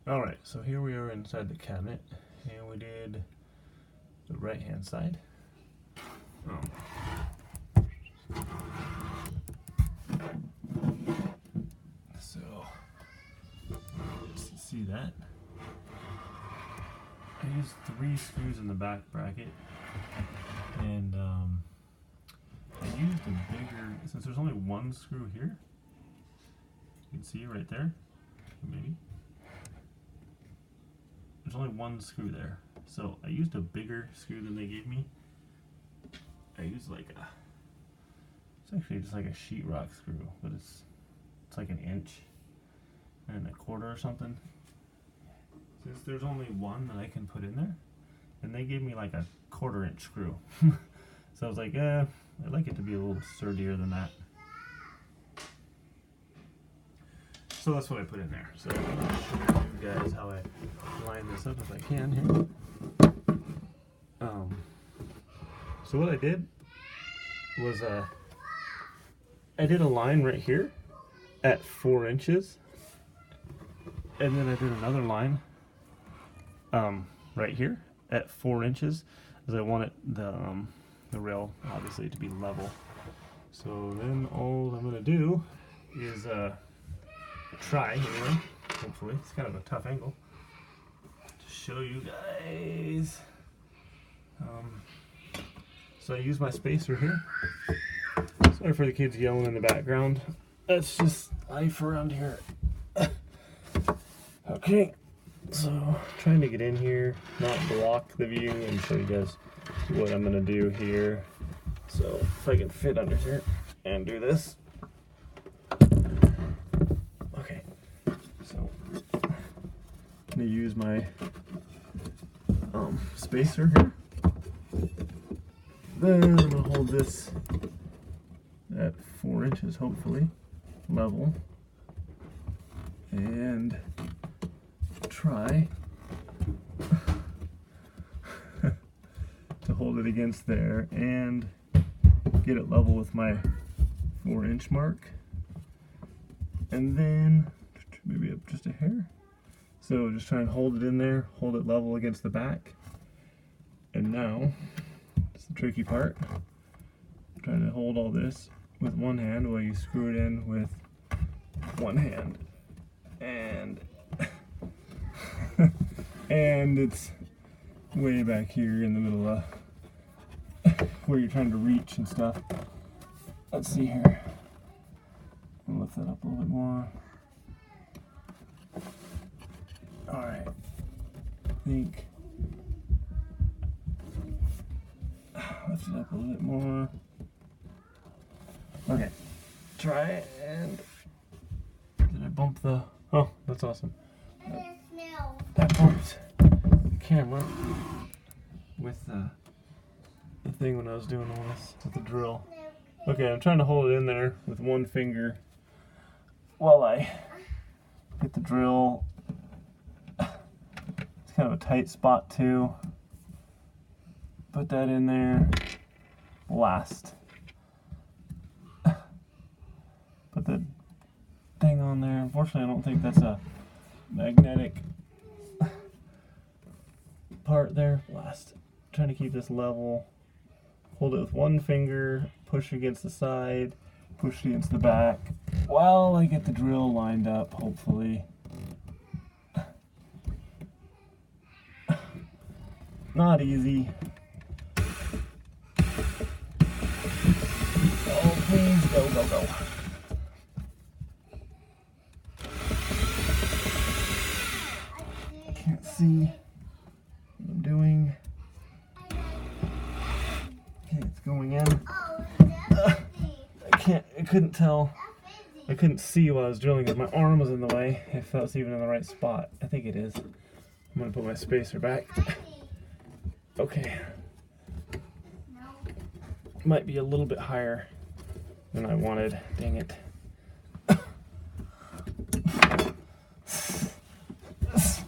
Alright, so here we are inside the cabinet, and we did the right hand side. So, let's see that. I used 3 screws in the back bracket, and I used a bigger, since there's only 1 screw here, you can see right there, maybe. There's only 1 screw there, so I used a bigger screw than they gave me. I used like it's actually just like a sheetrock screw, but it's like an inch and a quarter or something. Since there's only 1 that I can put in there, and they gave me like a 1/4 inch screw. So I was like, I'd like it to be a little sturdier than that. So that's what I put in there. So I'm going to show you guys how I line this up if I can here. So what I did was I did a line right here at 4 inches, and then I did another line right here at 4 inches, as I wanted the rail obviously to be level. So then all I'm going to do is try anyway, hopefully. It's kind of a tough angle to show you guys. So I use my spacer here. Sorry for the kids yelling in the background. That's just life around here. Okay, so trying to get in here, not block the view, and show you guys what I'm gonna do here. So if I can fit under here and do this. Okay, so I'm gonna use my spacer here. Then I'm gonna hold this at 4 inches, hopefully level, and try to hold it against there and get it level with my 4-inch mark, and then maybe up just a hair. So just try and hold it in there, hold it level against the back. And now it's the tricky part. I'm trying to hold all this with one hand while you screw it in with one hand, and and it's way back here in the middle of where you're trying to reach and stuff. Let's see here. I'll lift that up a little bit more. Alright. I think lift it up a little bit more. Okay. Try it, and did I bump the, oh, that's awesome. That bumped the camera with the thing when I was doing all this with the drill. Okay, I'm trying to hold it in there with one finger while I get the drill. It's kind of a tight spot too. Put that in there. Blast. Put the thing on there. Unfortunately, I don't think that's a magnetic part there. Blast. Trying to keep this level. Hold it with one finger, push against the side, push against the back while I get the drill lined up, hopefully. Not easy. Oh, please, go, go, go. Can't see what I'm doing. Okay, it's going in. I couldn't tell. I couldn't see while I was drilling because my arm was in the way, if that was even in the right spot. I think it is. I'm gonna put my spacer back. Okay. Might be a little bit higher than I wanted. Dang it. This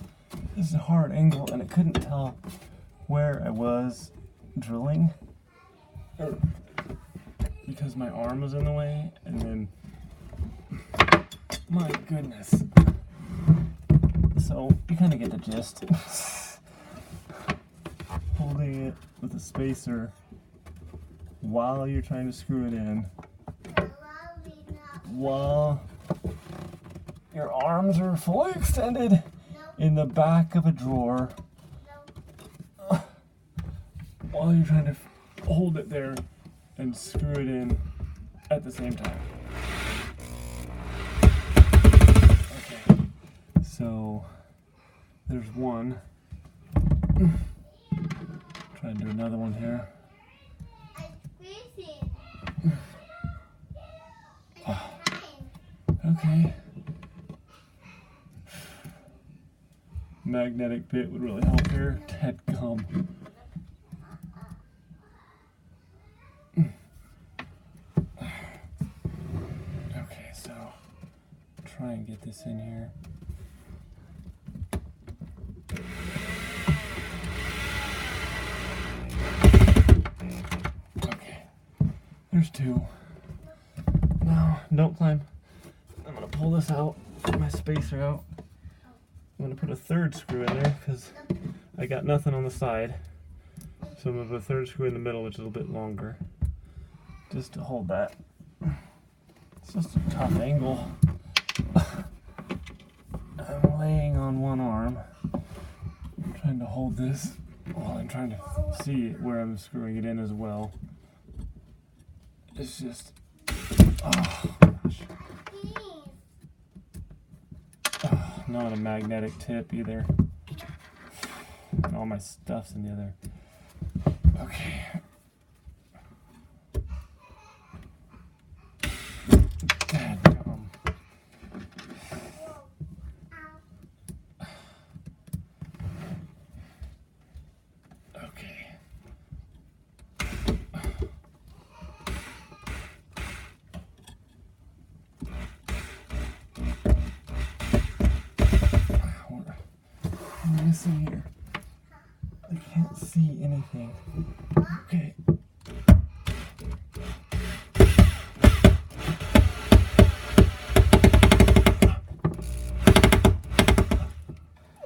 is a hard angle, and I couldn't tell where I was drilling because my arm was in the way, and then my goodness. So So you kind of get the gist. Holding it with a spacer while you're trying to screw it in, while your arms are fully extended in the back of a drawer, while you're trying to hold it there and screw it in at the same time. Okay, so there's one. Try and do another one here. Okay. Magnetic bit would really help here. Ted gum. Okay, so try and get this in here. Okay, there's two. Now, don't climb. I'm gonna pull this out, get my spacer out. I'm gonna put a third screw in there because I got nothing on the side. So I'm gonna put a third screw in the middle, which is a little bit longer, just to hold that. It's just a tough angle. I'm laying on one arm. I'm trying to hold this while I'm trying to see where I'm screwing it in as well. It's just, oh gosh. Not a magnetic tip either. And all my stuff's in the other. Okay. Dadgum. Okay. What am I missing here? I can't see anything. Okay.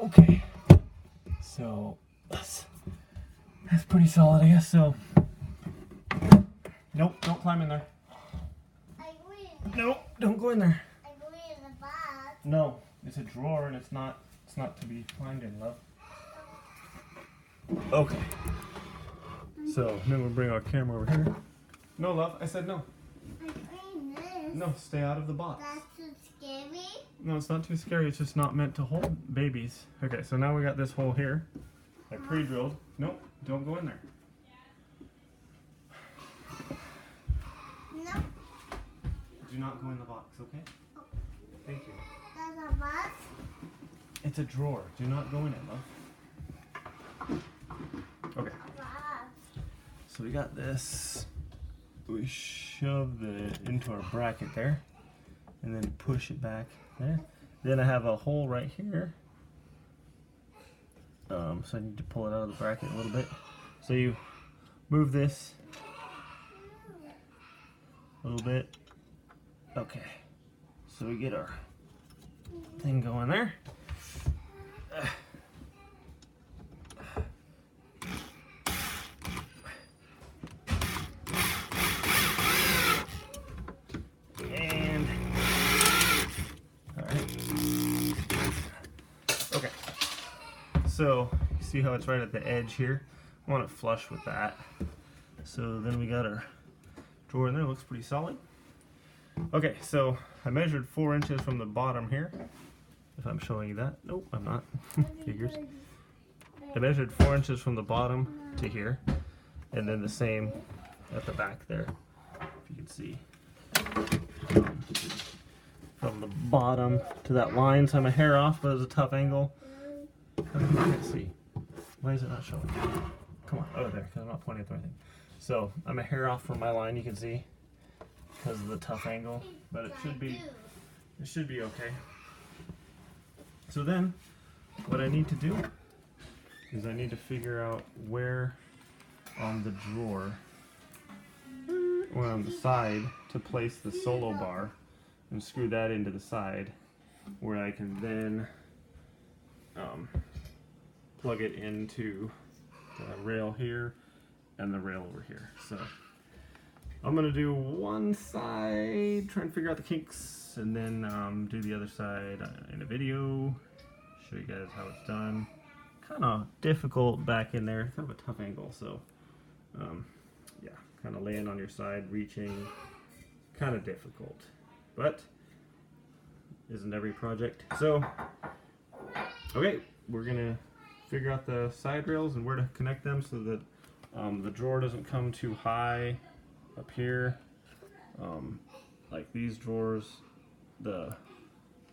Okay. So that's pretty solid, I guess. So nope, don't climb in there. Nope, don't go in there. No, it's a drawer and it's not to be climbed in, love. Okay. So then we'll bring our camera over here. No, love, I said no. No, stay out of the box. That's too scary? No, it's not too scary. It's just not meant to hold babies. Okay, so now we got this hole here. I pre-drilled. Nope, don't go in there. No. Do not go in the box, okay? Thank you. That's a box? It's a drawer. Do not go in it, love. Okay. So we got this. We shove it into our bracket there, and then push it back there. Then I have a hole right here. So I need to pull it out of the bracket a little bit. So you move this a little bit. Okay. So we get our thing going there. And all right. Okay. So you see how it's right at the edge here? I want it flush with that. So then we got our drawer in there. Looks pretty solid. Okay, so I measured 4 inches from the bottom here. If I'm showing you that. Nope, I'm not. Figures. I measured 4 inches from the bottom to here, and then the same at the back there, if you can see. From the bottom to that line, so I'm a hair off, but it's a tough angle. I can't see. Why is it not showing? Come on, over there, because I'm not pointing at the right thing. So I'm a hair off from my line, you can see, because of the tough angle, but it should be okay. So then, what I need to do is I need to figure out where on the drawer or on the side to place the solo bar and screw that into the side where I can then plug it into the rail here and the rail over here. So I'm gonna do one side, try and figure out the kinks, and then do the other side in a video. Show you guys how it's done. Kind of difficult back in there, kind of a tough angle. So yeah, kind of laying on your side, reaching, kind of difficult, but isn't every project. So okay, we're gonna figure out the side rails and where to connect them so that the drawer doesn't come too high up here. Like these drawers, the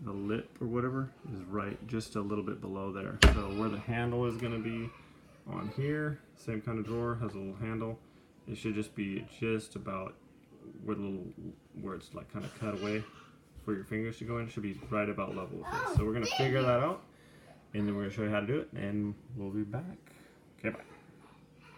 lip or whatever is right just a little bit below there. So where the handle is gonna be on here, same kind of drawer, has a little handle. It should just be just about where it's like kind of cut away for your fingers to go in. It should be right about level with this. So we're gonna figure that out, and then we're gonna show you how to do it, and we'll be back. Okay, bye.